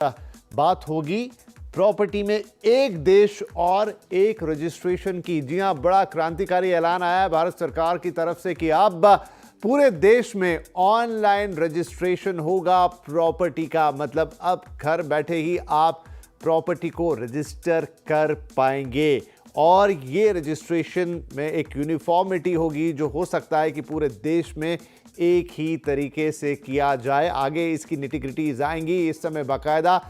बात होगी प्रॉपर्टी में एक देश और एक रजिस्ट्रेशन की। जी हां, बड़ा क्रांतिकारी ऐलान आया है भारत सरकार की तरफ से कि अब पूरे देश में ऑनलाइन रजिस्ट्रेशन होगा प्रॉपर्टी का। मतलब अब घर बैठे ही आप प्रॉपर्टी को रजिस्टर कर पाएंगे और ये रजिस्ट्रेशन में एक यूनिफॉर्मिटी होगी जो हो सकता है कि पूरे देश में एक ही तरीके से किया जाए। आगे इसकी निटिग्रिटीज आएंगी। इस समय बाकायदा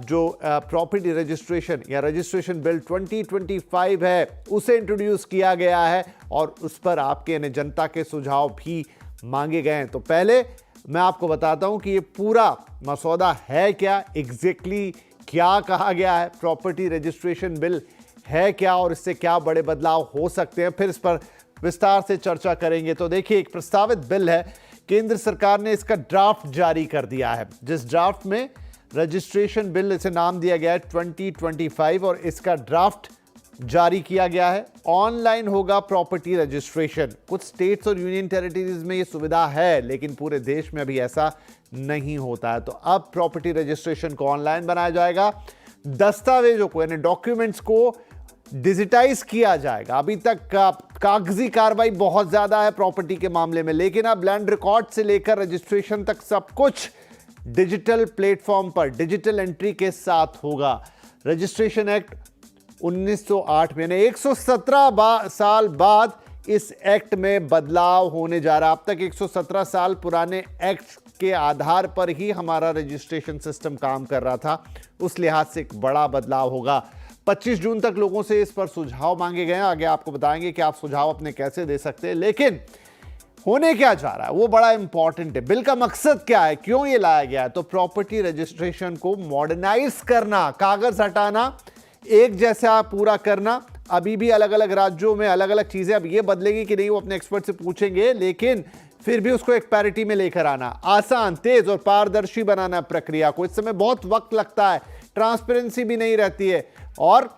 जो प्रॉपर्टी रजिस्ट्रेशन या रजिस्ट्रेशन बिल 2025 है उसे इंट्रोड्यूस किया गया है और उस पर आपके यानी जनता के सुझाव भी मांगे गए हैं। तो पहले मैं आपको बताता हूं कि ये पूरा मसौदा है क्या, एग्जैक्टली क्या कहा गया है, प्रॉपर्टी रजिस्ट्रेशन बिल है क्या और इससे क्या बड़े बदलाव हो सकते हैं, फिर इस पर विस्तार से चर्चा करेंगे। तो देखिए, एक प्रस्तावित बिल है, केंद्र सरकार ने इसका ड्राफ्ट जारी कर दिया है, जिस ड्राफ्ट में रजिस्ट्रेशन बिल इसे नाम दिया गया है 2025 और इसका ड्राफ्ट जारी किया गया है। ऑनलाइन होगा प्रॉपर्टी रजिस्ट्रेशन। कुछ स्टेट्स और यूनियन टेरिटरीज में यह सुविधा है लेकिन पूरे देश में अभी ऐसा नहीं होता है। तो अब प्रॉपर्टी रजिस्ट्रेशन को ऑनलाइन बनाया जाएगा, दस्तावेजों को यानी डॉक्यूमेंट्स को डिजिटाइज किया जाएगा। अभी तक कागजी कार्रवाई बहुत ज्यादा है प्रॉपर्टी के मामले में, लेकिन अब लैंड रिकॉर्ड से लेकर रजिस्ट्रेशन तक सब कुछ डिजिटल प्लेटफॉर्म पर डिजिटल एंट्री के साथ होगा। रजिस्ट्रेशन एक्ट 1908 में 117 साल बाद इस एक्ट में बदलाव होने जा रहा है। अब तक 117 साल पुराने एक्ट के आधार पर ही हमारा रजिस्ट्रेशन सिस्टम काम कर रहा था, उस लिहाज से एक बड़ा बदलाव होगा। 25 जून तक लोगों से इस पर सुझाव मांगे गए हैं। आगे आपको बताएंगे कि आप सुझाव अपने कैसे दे सकते हैं, लेकिन होने क्या जा रहा है वो बड़ा इंपॉर्टेंट है। बिल का मकसद क्या है, क्यों ये लाया गया है? तो प्रॉपर्टी रजिस्ट्रेशन को मॉडर्नाइज करना, कागज हटाना, एक जैसा पूरा करना। अभी भी अलग अलग राज्यों में अलग अलग चीजें, अब ये बदलेगी कि नहीं वो अपने एक्सपर्ट से पूछेंगे, लेकिन फिर भी उसको एक पैरिटी में लेकर आना, आसान, तेज और पारदर्शी बनाना प्रक्रिया को। इस समय बहुत वक्त लगता है, ट्रांसपेरेंसी भी नहीं रहती है और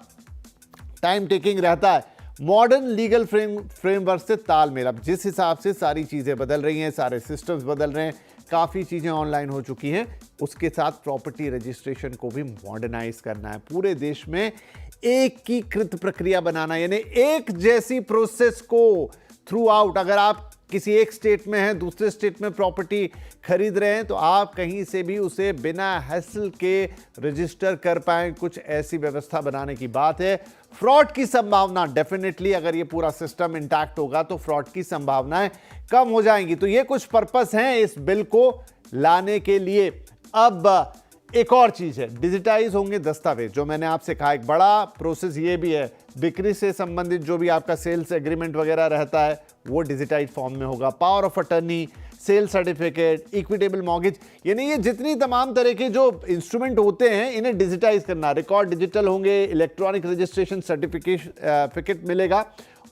टाइम टेकिंग रहता है। मॉडर्न लीगल फ्रेमवर्क से तालमेल, अब जिस हिसाब से सारी चीजें बदल रही हैं, सारे सिस्टम्स बदल रहे हैं, काफी चीजें ऑनलाइन हो चुकी हैं, उसके साथ प्रॉपर्टी रजिस्ट्रेशन को भी मॉडर्नाइज करना है। पूरे देश में एकीकृत प्रक्रिया बनाना, यानी एक जैसी प्रोसेस को थ्रू आउट। अगर आप किसी एक स्टेट में हैं, दूसरे स्टेट में प्रॉपर्टी खरीद रहे हैं, तो आप कहीं से भी उसे बिना हैसल के रजिस्टर कर पाएं, कुछ ऐसी व्यवस्था बनाने की बात है। फ्रॉड की संभावना डेफिनेटली, अगर ये पूरा सिस्टम इंटैक्ट होगा तो फ्रॉड की संभावनाएं कम हो जाएंगी। तो ये कुछ पर्पस हैं इस बिल को लाने के लिए। अब एक और चीज है, डिजिटाइज होंगे दस्तावेज, जो मैंने आपसे कहा एक बड़ा प्रोसेस ये भी है। बिक्री से संबंधित जो भी आपका सेल्स एग्रीमेंट वगैरह रहता है वो डिजिटाइज फॉर्म में होगा। Power of attorney, sale certificate, equitable mortgage, यानी ये जितनी तमाम तरह के जो इंस्ट्रूमेंट होते हैं इन्हें डिजिटाइज करना। रिकॉर्ड डिजिटल होंगे, इलेक्ट्रॉनिक रजिस्ट्रेशन सर्टिफिकेट मिलेगा।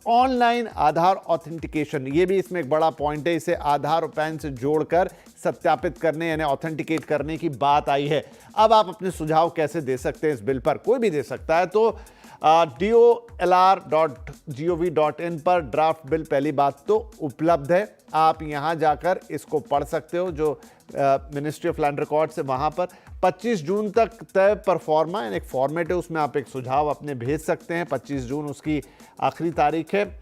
ऑनलाइन आधार ऑथेंटिकेशन, ये भी इसमें एक बड़ा पॉइंट है, इसे आधार और पैन से जोड़कर सत्यापित करने यानी ऑथेंटिकेट करने की बात आई है। अब आप अपने सुझाव कैसे दे सकते हैं इस बिल पर, कोई भी दे सकता है। तो dolr.gov.in पर ड्राफ्ट बिल पहली बात तो उपलब्ध है, आप यहां जाकर इसको पढ़ सकते हो। जो मिनिस्ट्री ऑफ लैंड रिकॉर्ड्स है वहां पर 25 जून तक तय परफॉर्मा यानी एक फॉर्मेट है, उसमें आप एक सुझाव अपने भेज सकते हैं। 25 जून उसकी आखिरी तारीख है।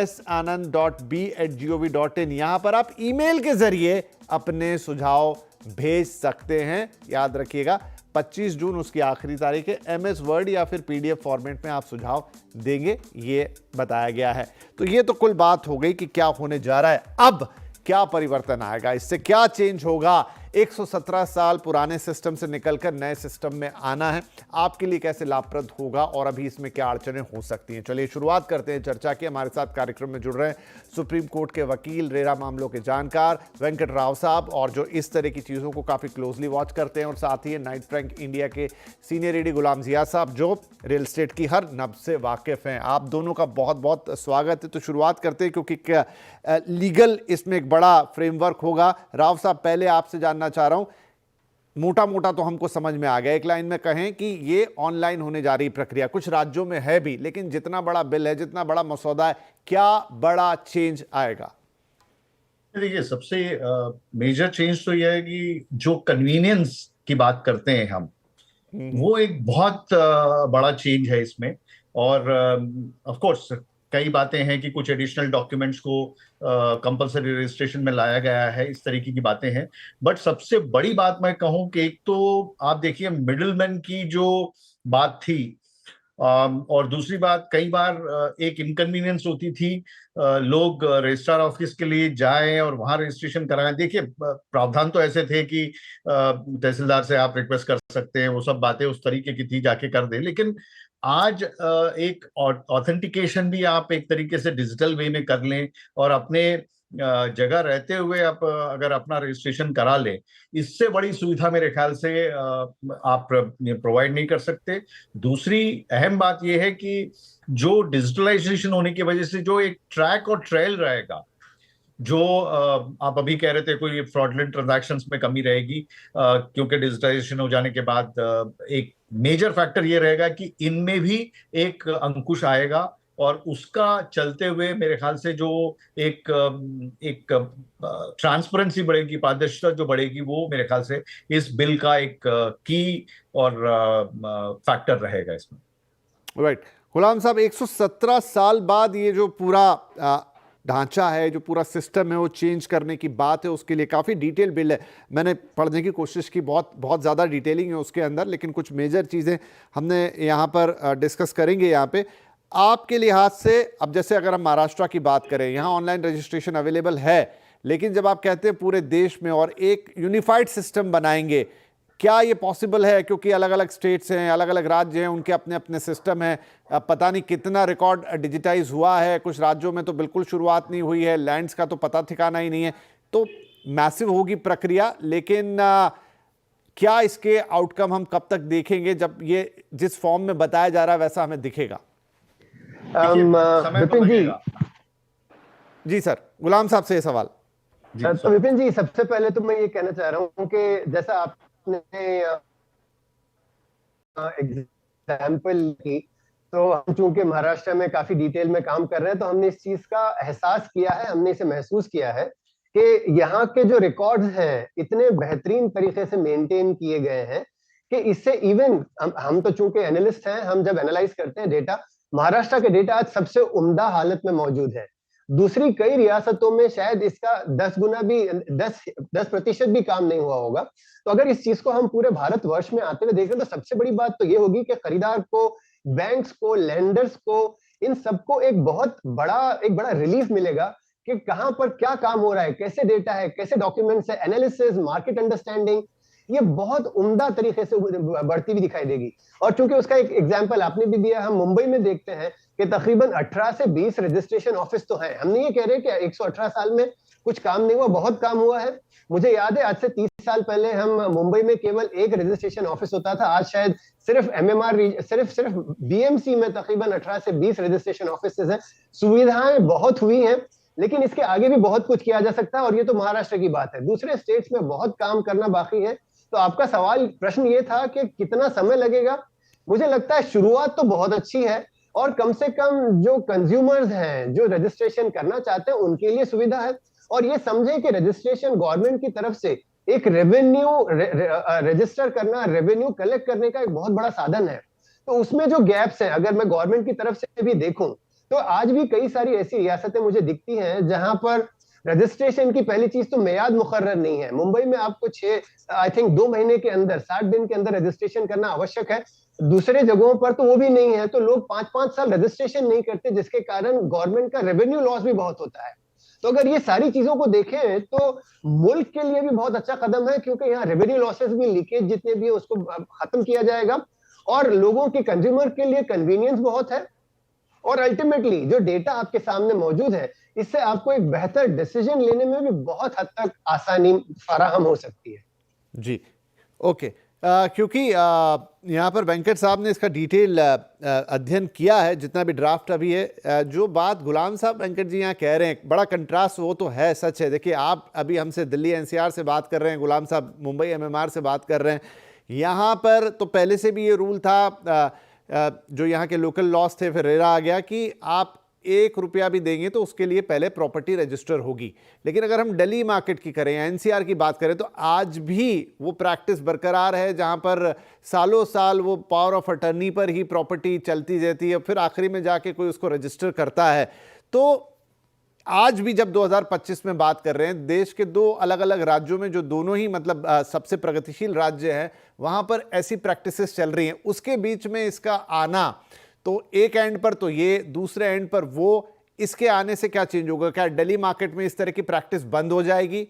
sanand.b@gov.in, यहां पर आप ईमेल के जरिए अपने सुझाव भेज सकते हैं। याद रखिएगा 25 जून उसकी आखिरी तारीख है। MS वर्ड या फिर PDF फॉर्मेट में आप सुझाव देंगे, ये बताया गया है। तो ये तो कुल बात हो गई कि क्या होने जा रहा है। अब क्या परिवर्तन आएगा, इससे क्या चेंज होगा। 117 साल पुराने सिस्टम से निकलकर नए सिस्टम में आना है, आपके लिए कैसे लाभप्रद होगा और अभी इसमें क्या अड़चनें हो सकती हैं। चलिए शुरुआत करते हैं चर्चा की। हमारे साथ कार्यक्रम में जुड़ रहे हैं सुप्रीम कोर्ट के वकील, रेरा मामलों के जानकार वेंकट राव साहब, और जो इस तरह की चीज़ों को काफ़ी क्लोजली वॉच करते हैं, और साथ ही नाइट फ्रैंक इंडिया के सीनियर एडी गुलाम जिया साहब, जो रियल एस्टेट की हर नब्ज से वाकिफ हैं। आप दोनों का बहुत बहुत स्वागत है। तो शुरुआत करते हैं क्योंकि लीगल इसमें एक बड़ा फ्रेमवर्क होगा। राव साहब, पहले आपसे जानना चाह रहा हूं, मोटा मोटा तो हमको समझ में आ गया, एक लाइन में कहें कि ये ऑनलाइन होने जा रही प्रक्रिया कुछ राज्यों में है भी, लेकिन जितना बड़ा बिल है, जितना बड़ा मसौदा है, क्या बड़ा चेंज आएगा? देखिए, सबसे मेजर चेंज तो यह है कि जो कन्वीनियंस की बात करते हैं हम, वो एक बहुत बड़ा चेंज है इसमें। और ऑफ कोर्स कई बातें हैं कि कुछ एडिशनल डॉक्यूमेंट्स को कंपलसरी रजिस्ट्रेशन में लाया गया है, इस तरीके की बातें हैं। बट सबसे बड़ी बात मैं कहूं कि एक तो आप देखिए मिडिलमैन की जो बात थी, और दूसरी बात कई बार एक इनकन्वीनियंस होती थी, लोग रजिस्ट्रार ऑफिस के लिए जाएं और वहां रजिस्ट्रेशन कराएं। देखिए प्रावधान तो ऐसे थे कि तहसीलदार से आप रिक्वेस्ट कर सकते हैं, वो सब बातें उस तरीके की थी, जाके कर दें। लेकिन आज एक ऑथेंटिकेशन भी आप एक तरीके से डिजिटल वे में कर लें और अपने जगह रहते हुए आप अगर अपना रजिस्ट्रेशन करा लें, इससे बड़ी सुविधा मेरे ख्याल से आप प्रोवाइड नहीं कर सकते। दूसरी अहम बात यह है कि जो डिजिटलाइजेशन होने की वजह से जो एक ट्रैक और ट्रेल रहेगा, जो आप अभी कह रहे थे कोई फ्रॉडलेंट ट्रांजैक्शंस में कमी रहेगी, क्योंकि डिजिटाइजेशन हो जाने के बाद एक मेजर फैक्टर ये रहेगा कि इनमें भी एक अंकुश आएगा, और उसका चलते हुए मेरे ख्याल से जो एक एक ट्रांसपेरेंसी बढ़ेगी, पारदर्शिता जो बढ़ेगी, वो मेरे ख्याल से इस बिल का एक की और फैक्टर रहेगा इसमें। राइट। गुलाम साहब, 117 साल बाद ये जो पूरा ढांचा है, जो पूरा सिस्टम है, वो चेंज करने की बात है, उसके लिए काफ़ी डिटेल बिल है। मैंने पढ़ने की कोशिश की, बहुत बहुत ज़्यादा डिटेलिंग है उसके अंदर, लेकिन कुछ मेजर चीज़ें हमने यहाँ पर डिस्कस करेंगे। यहाँ पे आपके लिहाज से, अब जैसे अगर हम महाराष्ट्र की बात करें, यहाँ ऑनलाइन रजिस्ट्रेशन अवेलेबल है, लेकिन जब आप कहते हैं पूरे देश में और एक यूनिफाइड सिस्टम बनाएंगे, क्या ये पॉसिबल है? क्योंकि अलग अलग स्टेट्स हैं, अलग अलग राज्य हैं, उनके अपने अपने सिस्टम हैं। पता नहीं कितना रिकॉर्ड डिजिटाइज हुआ है, कुछ राज्यों में तो बिल्कुल शुरुआत नहीं हुई है, लैंड्स का तो पता ठिकाना ही नहीं है। तो मैसिव होगी प्रक्रिया, लेकिन क्या इसके आउटकम हम कब तक देखेंगे, जब ये जिस फॉर्म में बताया जा रहा है वैसा हमें दिखेगा? समय तो विपिन जी, लगेगा। जी सर, गुलाम साहब से ये सवाल। तो विपिन जी, सबसे पहले तो मैं ये कहना चाह रहा हूँ कि जैसा आपने एग्जाम्पल की, तो हम चूंकि महाराष्ट्र में काफी डिटेल में काम कर रहे हैं, तो हमने इस चीज का एहसास किया है, हमने इसे महसूस किया है कि यहाँ के जो रिकॉर्ड्स हैं इतने बेहतरीन तरीके से मेंटेन किए गए हैं कि इससे इवन हम तो चूंकि एनालिस्ट हैं, हम जब एनालाइज करते हैं डेटा, महाराष्ट्र के डेटा आज सबसे उम्दा हालत में मौजूद है। दूसरी कई रियासतों में शायद इसका 10 गुना भी, 10% भी काम नहीं हुआ होगा। तो अगर इस चीज को हम पूरे भारतवर्ष में आते हुए देख रहे हैं, तो सबसे बड़ी बात तो ये होगी कि खरीदार को, बैंक्स को, लेंडर्स को, इन सबको एक बड़ा रिलीफ मिलेगा कि कहां पर क्या काम हो रहा है, कैसे डेटा है, कैसे डॉक्यूमेंट्स है, एनालिसिस, मार्केट अंडरस्टैंडिंग, ये बहुत उम्दा तरीके से बढ़ती हुई दिखाई देगी। और चूंकि उसका एक एग्जाम्पल आपने भी दिया, हम मुंबई में देखते हैं कि तकरीबन 18 से 20 रजिस्ट्रेशन ऑफिस तो हैं। हम नहीं ये कह रहे कि 118 साल में कुछ काम नहीं हुआ, बहुत काम हुआ है। मुझे याद है आज से 30 साल पहले हम मुंबई में केवल एक रजिस्ट्रेशन ऑफिस होता था, आज शायद सिर्फ एमएमआर, सिर्फ बीएमसी में तकरीबन 18 से 20 रजिस्ट्रेशन ऑफिस हैं। सुविधाएं बहुत हुई हैं, लेकिन इसके आगे भी बहुत कुछ किया जा सकता है, और ये तो महाराष्ट्र की बात है। दूसरे स्टेट्स में बहुत काम करना बाकी है। तो आपका प्रश्न ये था कि कितना समय लगेगा। मुझे लगता है शुरुआत तो बहुत अच्छी है, और कम से कम जो कंज्यूमर्स हैं, जो रजिस्ट्रेशन करना चाहते हैं, उनके लिए सुविधा है। और ये समझे कि रजिस्ट्रेशन गवर्नमेंट की तरफ से एक रेवेन्यू रजिस्टर करना, रेवेन्यू कलेक्ट करने का एक बहुत बड़ा साधन है। तो उसमें जो गैप्स हैं, अगर मैं गवर्नमेंट की तरफ से भी देखूं, तो आज भी कई सारी ऐसी रियासतें मुझे दिखती हैं जहां पर रजिस्ट्रेशन की पहली चीज तो मियाद मुकर्रर नहीं है। मुंबई में आपको 2 महीने के अंदर, 60 दिन के अंदर रजिस्ट्रेशन करना आवश्यक है। दूसरे जगहों पर तो वो भी नहीं है, तो लोग 5-5 साल रजिस्ट्रेशन नहीं करते, जिसके कारण गवर्नमेंट का रेवेन्यू लॉस भी बहुत होता है। तो अगर ये सारी चीजों को देखें तो मुल्क के लिए भी बहुत अच्छा कदम है, क्योंकि यहाँ रेवेन्यू लॉसेस भी, लीकेज जितने भी है, उसको खत्म किया जाएगा, और लोगों के, कंज्यूमर के लिए कन्वीनियंस बहुत है। और अल्टीमेटली जो डेटा आपके सामने मौजूद है, इससे आपको एक बेहतर डिसीजन लेने में भी बहुत हद तक आसानी फराहम हो सकती है। जी, ओके। क्योंकि यहाँ पर वेंकट साहब ने इसका डिटेल अध्ययन किया है, जितना भी ड्राफ्ट अभी है। जो बात गुलाम साहब, वेंकट जी यहाँ कह रहे हैं, बड़ा कंट्रास्ट वो तो है, सच है। देखिए, आप अभी हमसे दिल्ली एनसीआर से बात कर रहे हैं, गुलाम साहब मुंबई एमएमआर से बात कर रहे हैं। यहाँ पर तो पहले से भी ये रूल था, जो यहाँ के लोकल लॉस थे, फिर रेरा आ गया कि आप 1 रुपया भी देंगे तो उसके लिए पहले प्रॉपर्टी रजिस्टर होगी। लेकिन अगर हम दिल्ली मार्केट की करें या एनसीआर की बात करें तो आज भी वो प्रैक्टिस बरकरार है जहां पर सालों साल वो पावर ऑफ अटर्नी पर ही प्रॉपर्टी चलती रहती है, फिर आखिरी में जाके कोई उसको रजिस्टर करता है। तो आज भी जब 2025 में बात कर रहे हैं, देश के 2 अलग अलग राज्यों में जो दोनों ही मतलब सबसे प्रगतिशील राज्य हैं, वहां पर ऐसी प्रैक्टिसेस चल रही हैं। उसके बीच में इसका आना, तो एक एंड पर तो ये, दूसरे एंड पर वो, इसके आने से क्या चेंज होगा? क्या दिल्ली मार्केट में इस तरह की प्रैक्टिस बंद हो जाएगी?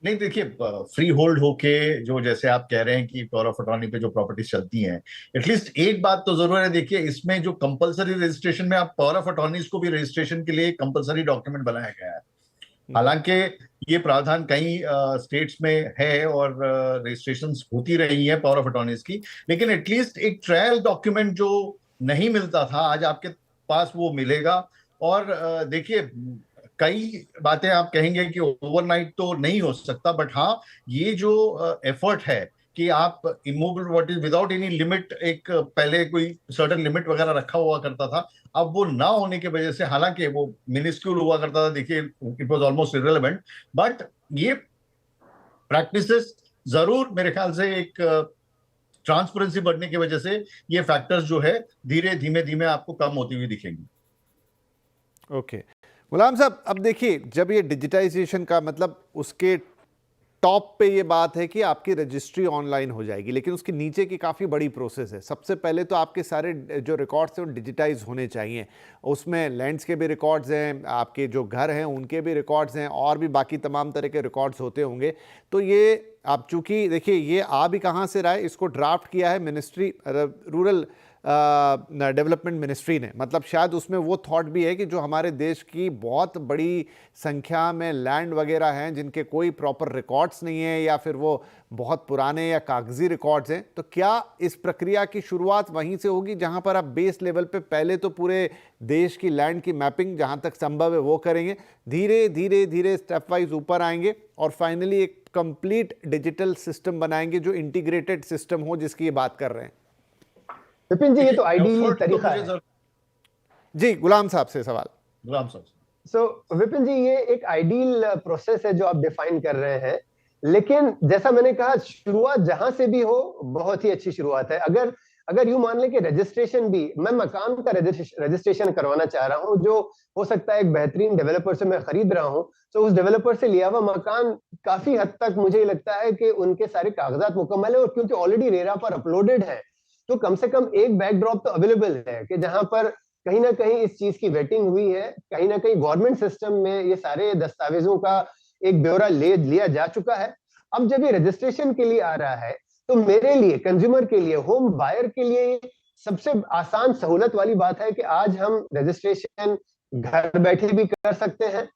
नहीं, देखिए, फ्री होल्ड होके जो जैसे आप कह रहे हैं कि पावर ऑफ अटॉर्नी पे जो प्रॉपर्टीज चलती हैं, एटलीस्ट एक बात तो जरूर है। देखिए, इसमें जो कंपलसरी रजिस्ट्रेशन में आप पावर ऑफ अटॉर्नीज को भी रजिस्ट्रेशन के लिए कंपलसरी डॉक्यूमेंट बनाया गया है। हालांकि ये प्रावधान कई स्टेट्स में है और रजिस्ट्रेशन होती रही है पावर ऑफ अटॉर्नीज की, लेकिन एटलीस्ट एक ट्रायल डॉक्यूमेंट जो नहीं मिलता था, आज आपके पास वो मिलेगा। और देखिए, कई बातें आप कहेंगे कि ओवरनाइट तो नहीं हो सकता, बट हाँ, ये जो एफर्ट है कि आप immovable what is without any limit, एक पहले कोई सर्टेन लिमिट वगैरह रखा हुआ करता था, अब वो ना होने की वजह से, हालांकि वो मिनिस्क्यूल हुआ करता था, देखिए it was almost irrelevant, but ये प्रैक्टिसेस जरूर मेरे ख्याल से एक ट्रांसपेरेंसी बढ़ने की वजह से ये फैक्टर्स जो है धीरे धीमे धीमे आपको कम होती हुई दिखेंगी। ओके गुलाम साहब, अब देखिए, जब ये डिजिटाइजेशन का मतलब उसके टॉप पे ये बात है कि आपकी रजिस्ट्री ऑनलाइन हो जाएगी, लेकिन उसके नीचे की काफ़ी बड़ी प्रोसेस है। सबसे पहले तो आपके सारे जो रिकॉर्ड्स हैं वो डिजिटाइज होने चाहिए। उसमें लैंड्स के भी रिकॉर्ड्स हैं, आपके जो घर हैं उनके भी रिकॉर्ड्स हैं, और भी बाकी तमाम तरह के रिकॉर्ड्स होते होंगे। तो ये आप चूँकि देखिए, ये आ भी कहाँ से रहा है, इसको ड्राफ्ट किया है मिनिस्ट्री, रूरल डेवलपमेंट मिनिस्ट्री ने। मतलब शायद उसमें वो थॉट भी है कि जो हमारे देश की बहुत बड़ी संख्या में लैंड वगैरह हैं जिनके कोई प्रॉपर रिकॉर्ड्स नहीं है, या फिर वो बहुत पुराने या कागजी रिकॉर्ड्स हैं, तो क्या इस प्रक्रिया की शुरुआत वहीं से होगी जहां पर आप बेस लेवल पे पहले तो पूरे देश की लैंड की मैपिंग जहां तक संभव है वो करेंगे, धीरे धीरे धीरे स्टेप वाइज ऊपर आएंगे और फाइनली एक कंप्लीट डिजिटल सिस्टम बनाएंगे जो इंटीग्रेटेड सिस्टम हो, जिसकी ये बात कर रहे हैं? विपिन जी, ये तो आइडियल तरीका है। जी, गुलाम साहब से सवाल। गुलाम साहब, विपिन जी, ये एक आइडियल प्रोसेस है जो आप डिफाइन कर रहे हैं, लेकिन जैसा मैंने कहा, शुरुआत जहां से भी हो बहुत ही अच्छी शुरुआत है। अगर यूं मान लें कि रजिस्ट्रेशन भी, मैं मकान का रजिस्ट्रेशन करवाना चाह रहा हूं, जो हो सकता है एक बेहतरीन डेवलपर से मैं खरीद रहा हूं, तो उस डेवलपर से लिया हुआ मकान काफी हद तक मुझे लगता है कि उनके सारे कागजात मुकम्मल है, और क्योंकि ऑलरेडी रेरा पर अपलोडेड है, तो कम से कम एक बैकड्रॉप तो अवेलेबल है कि जहां पर कहीं ना कहीं इस चीज की वेटिंग हुई है, कहीं ना कहीं गवर्नमेंट सिस्टम में ये सारे दस्तावेजों का एक ब्यौरा लिया जा चुका है। अब जब ये रजिस्ट्रेशन के लिए आ रहा है, तो मेरे लिए, कंज्यूमर के लिए, होम बायर के लिए सबसे आसान सहूलत वाली बात है कि आज हम रजिस्ट्रेशन घर बैठे भी कर सकते हैं।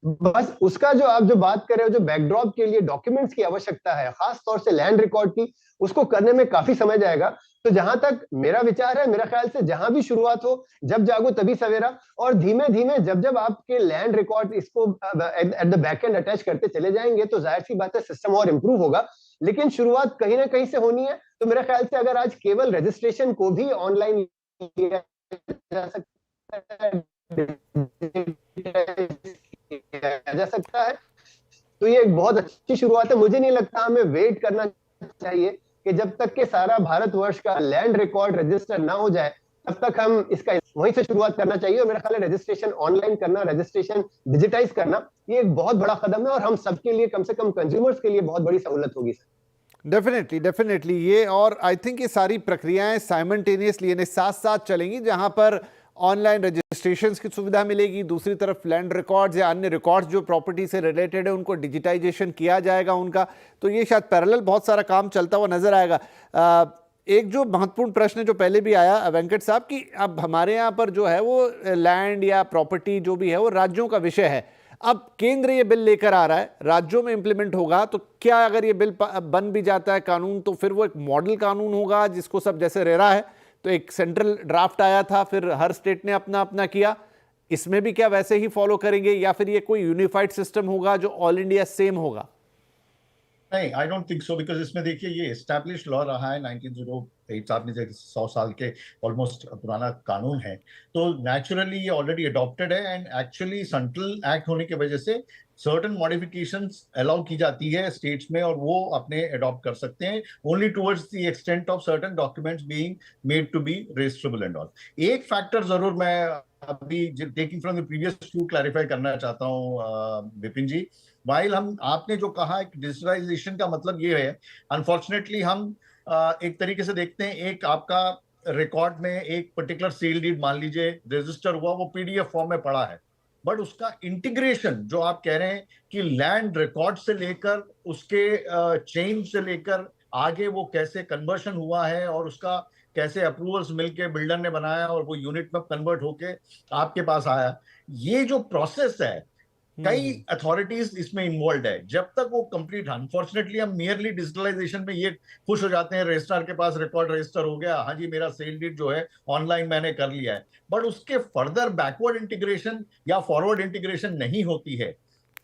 बस उसका जो बात कर रहे हो, जो बैकड्रॉप के लिए डॉक्यूमेंट्स की आवश्यकता है, खास तौर से लैंड रिकॉर्ड की, उसको करने में काफी समय जाएगा। तो जहां तक मेरा विचार है, मेरा ख्याल से जहां भी शुरुआत हो, जब जागो तभी सवेरा, और धीमे धीमे जब आपके लैंड रिकॉर्ड इसको at the back and attach करते चले जाएंगे, तो जाहिर सी बात है सिस्टम और इंप्रूव होगा। लेकिन शुरुआत कहीं ना कहीं से होनी है। तो मेरा ख्याल से अगर आज केवल रजिस्ट्रेशन को भी ऑनलाइन किया जा सकता है, तो ये एक बहुत अच्छी शुरुआत है। मुझे नहीं लगता हमें वेट करना चाहिए कि जब तक के सारा भारतवर्ष का लैंड रिकॉर्ड रजिस्टर ना हो जाए, तब तक हम इसका वहीं से शुरुआत करना चाहिए। और मेरा ख्याल है रजिस्ट्रेशन ऑनलाइन करना, रजिस्ट्रेशन डिजिटाइज करना, ये एक बहुत बड़ा कदम है, और हम सबके लिए, कम से कम कंज्यूमर्स के लिए बहुत बड़ी सहूलत होगी। डेफिनेटली ये, और आई थिंक ये सारी प्रक्रियाएं साइमल्टेनियसली यानी साथ साथ चलेंगी, जहां पर ऑनलाइन रजिस्ट्रेशन की सुविधा मिलेगी, दूसरी तरफ लैंड रिकॉर्ड्स या अन्य रिकॉर्ड्स जो प्रॉपर्टी से रिलेटेड है उनको डिजिटाइजेशन किया जाएगा उनका। तो ये शायद पैरेलल बहुत सारा काम चलता हुआ नजर आएगा। एक जो महत्वपूर्ण प्रश्न जो पहले भी आया वेंकट साहब, कि अब हमारे यहाँ पर जो है वो लैंड या प्रॉपर्टी जो भी है वो राज्यों का विषय है। अब केंद्र ये बिल लेकर आ रहा है, राज्यों में इंप्लीमेंट होगा, तो क्या अगर ये बिल बन भी जाता है कानून, तो फिर वो एक मॉडल कानून होगा जिसको सब, जैसे रेरा है तो एक सेंट्रल ड्राफ्ट आया था, फिर हर स्टेट ने अपना अपना किया, इसमें भी क्या वैसे ही फॉलो करेंगे, या फिर ये कोई यूनिफाइड सिस्टम होगा जो ऑल इंडिया सेम होगा? नहीं, I don't think so, because इसमें देखिए ये एस्टैब्लिश लॉ रहा है 1908, आपने जैसे 100 साल के ऑलमोस्ट पुराना कानून है, तो नेचुरली ये ऑलरेडी अडॉप्टेड है, एंड एक्चुअली सेंट्रल एक्ट होने की वजह से सर्टेन मॉडिफिकेशंस अलाउ की जाती है स्टेट्स में, और वो अपने अडॉप्ट कर सकते हैं only towards the extent of certain documents being made to be registrable and all. एक फैक्टर जरूर मैं अभी taking from the previous Q clarify करना चाहता हूँ विपिन जी। वाइल हम आपने जो कहा कि डिजिटलाइजेशन का मतलब ये है, अनफॉर्चुनेटली हम एक तरीके से देखते हैं, एक आपका रिकॉर्ड में एक पर्टिकुलर सेल डीड मान लीजिए रजिस्टर हुआ, वो पीडीएफ फॉर्म में पड़ा है, बट उसका इंटीग्रेशन जो आप कह रहे हैं कि लैंड रिकॉर्ड से लेकर उसके चेंज से लेकर आगे वो कैसे कन्वर्शन हुआ है और उसका कैसे अप्रूवल्स मिलके बिल्डर ने बनाया और वो यूनिट में कन्वर्ट होके आपके पास आया, ये जो प्रोसेस है कई अथॉरिटीज इसमें इन्वॉल्व है। जब तक वो कंप्लीट, अनफॉर्चुनेटली हम मियरली डिजिटलाइजेशन में ये खुश हो जाते हैं, रजिस्ट्रार के पास रिकॉर्ड रजिस्टर हो गया, हाँ जी मेरा सेल डीड जो है ऑनलाइन मैंने कर लिया है, बट उसके फर्दर बैकवर्ड इंटीग्रेशन या फॉरवर्ड इंटीग्रेशन नहीं होती है,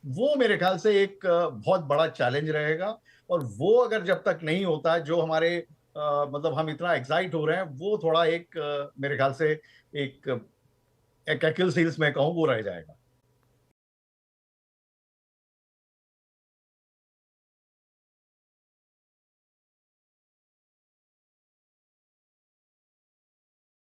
वो मेरे ख्याल से एक बहुत बड़ा चैलेंज रहेगा। और वो अगर जब तक नहीं होता, जो हमारे मतलब हम इतना एक्साइट हो रहे हैं, वो थोड़ा एक मेरे ख्याल से एक एक्सिल हील्स में कहूँ वो रह जाएगा।